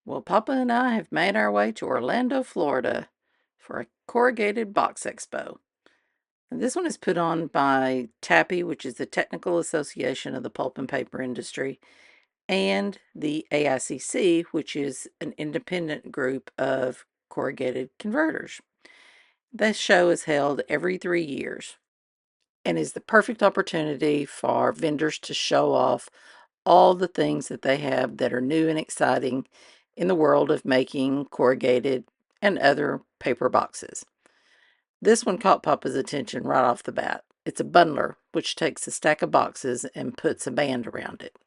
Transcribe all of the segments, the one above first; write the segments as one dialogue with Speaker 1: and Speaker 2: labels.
Speaker 1: Well, Papa and I have made our way to Orlando, Florida for a corrugated box expo. And this one is put on by TAPI, which is the Technical Association of the Pulp and Paper Industry, and the AICC, which is an independent group of corrugated converters. This show is held every 3 years and is the perfect opportunity for vendors to show off all the things that they have that are new and exciting in the world of making corrugated and other paper boxes. This one caught Papa's attention right off the bat. It's a bundler, which takes a stack of boxes and puts a band around it.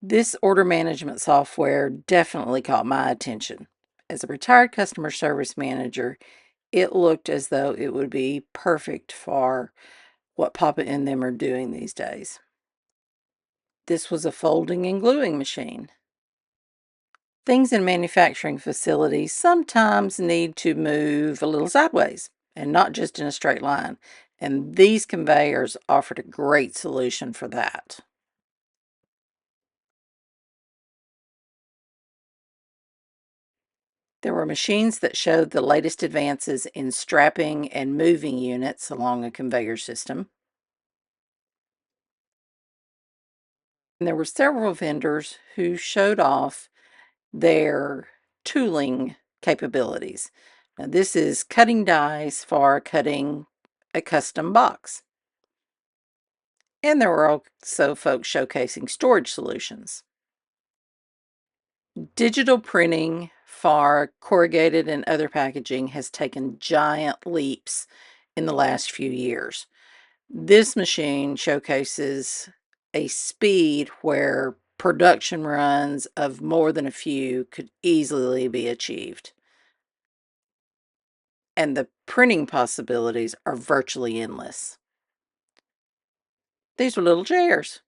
Speaker 1: This order management software definitely caught my attention. As a retired customer service manager, it looked as though it would be perfect for what Papa and them are doing these days. This was a folding and gluing machine. Things in manufacturing facilities sometimes need to move a little sideways and not just in a straight line, and these conveyors offered a great solution for that. There were machines that showed the latest advances in strapping and moving units along a conveyor system. And there were several vendors who showed off their tooling capabilities. Now, this is cutting dies for cutting a custom box. And there were also folks showcasing storage solutions. Digital printing for corrugated and other packaging has taken giant leaps in the last few years. This machine showcases a speed where production runs of more than a few could easily be achieved. And the printing possibilities are virtually endless. These are little chairs.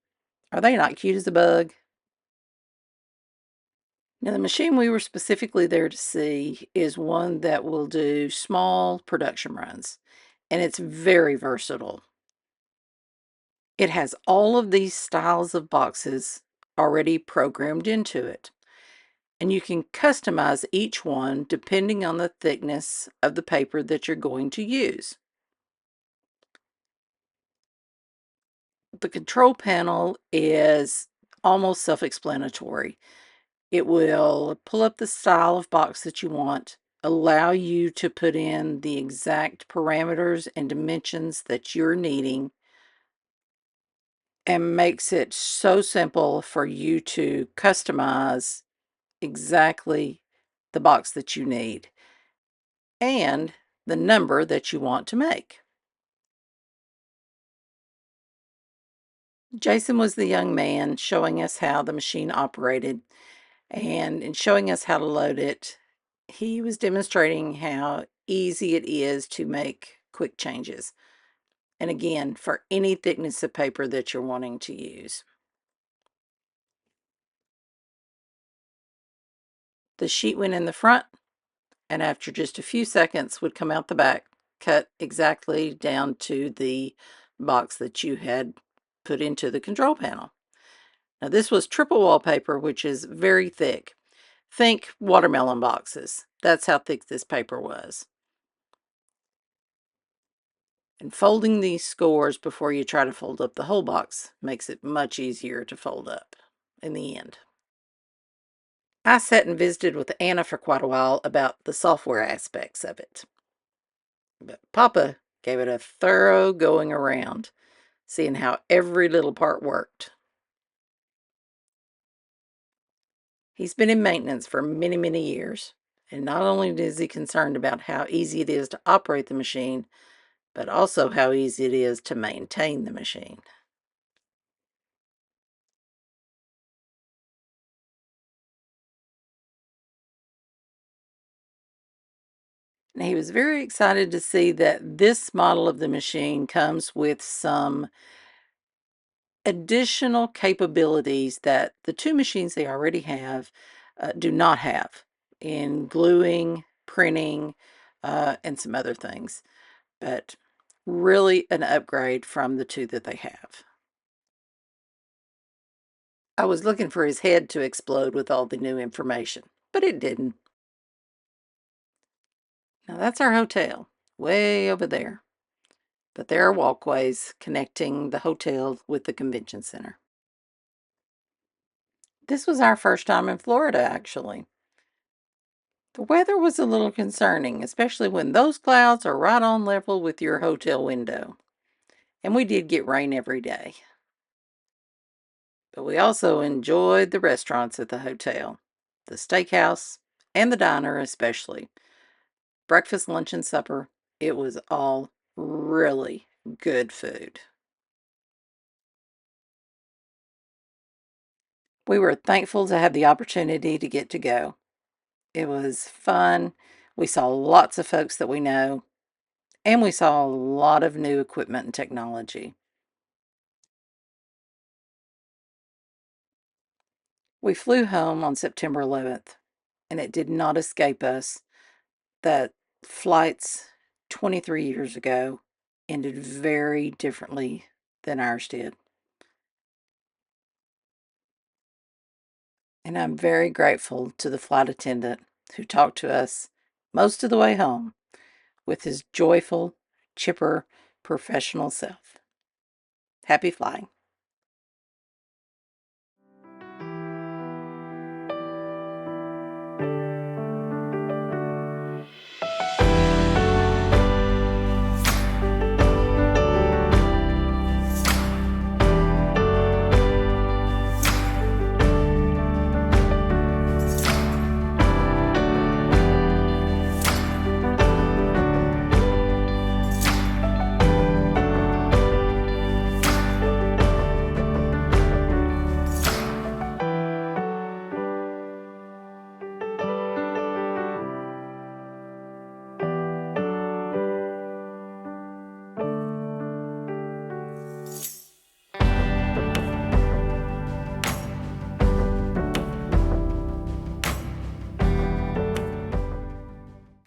Speaker 1: Are they not cute as a bug? Now, the machine we were specifically there to see is one that will do small production runs, and it's very versatile. It has all of these styles of boxes already programmed into it, and you can customize each one depending on the thickness of the paper that you're going to use. The control panel is almost self-explanatory. It will pull up the style of box that you want, allow you to put in the exact parameters and dimensions that you're needing, and makes it so simple for you to customize exactly the box that you need and the number that you want to make. Jason was the young man showing us how the machine operated, and in showing us how to load it, he was demonstrating how easy it is to make quick changes. And again, for any thickness of paper that you're wanting to use. The sheet went in the front, and after just a few seconds would come out the back, cut exactly down to the box that you had put into the control panel. Now, this was triple wallpaper, which is very thick. Think watermelon boxes. That's how thick this paper was. And folding these scores before you try to fold up the whole box makes it much easier to fold up in the end. I sat and visited with Anna for quite a while about the software aspects of it. But Papa gave it a thorough going around, seeing how every little part worked. He's been in maintenance for many, many years, and not only is he concerned about how easy it is to operate the machine, but also how easy it is to maintain the machine. And he was very excited to see that this model of the machine comes with some additional capabilities that the two machines they already have do not have in gluing, printing, and some other things. But really an upgrade from the two that they have. I was looking for his head to explode with all the new information, but it didn't. Now that's our hotel, way over there. But there are walkways connecting the hotel with the convention center. This was our first time in Florida, actually. The weather was a little concerning, especially when those clouds are right on level with your hotel window. And we did get rain every day. But we also enjoyed the restaurants at the hotel, the steakhouse, and the diner especially. Breakfast, lunch, and supper. It was all really good food. We were thankful to have the opportunity to get to go. It was fun. We saw lots of folks that we know, and we saw a lot of new equipment and technology. We flew home on September 11th, and it did not escape us that flights 23 years ago ended very differently than ours did. And I'm very grateful to the flight attendant who talked to us most of the way home with his joyful, chipper, professional self. Happy flying.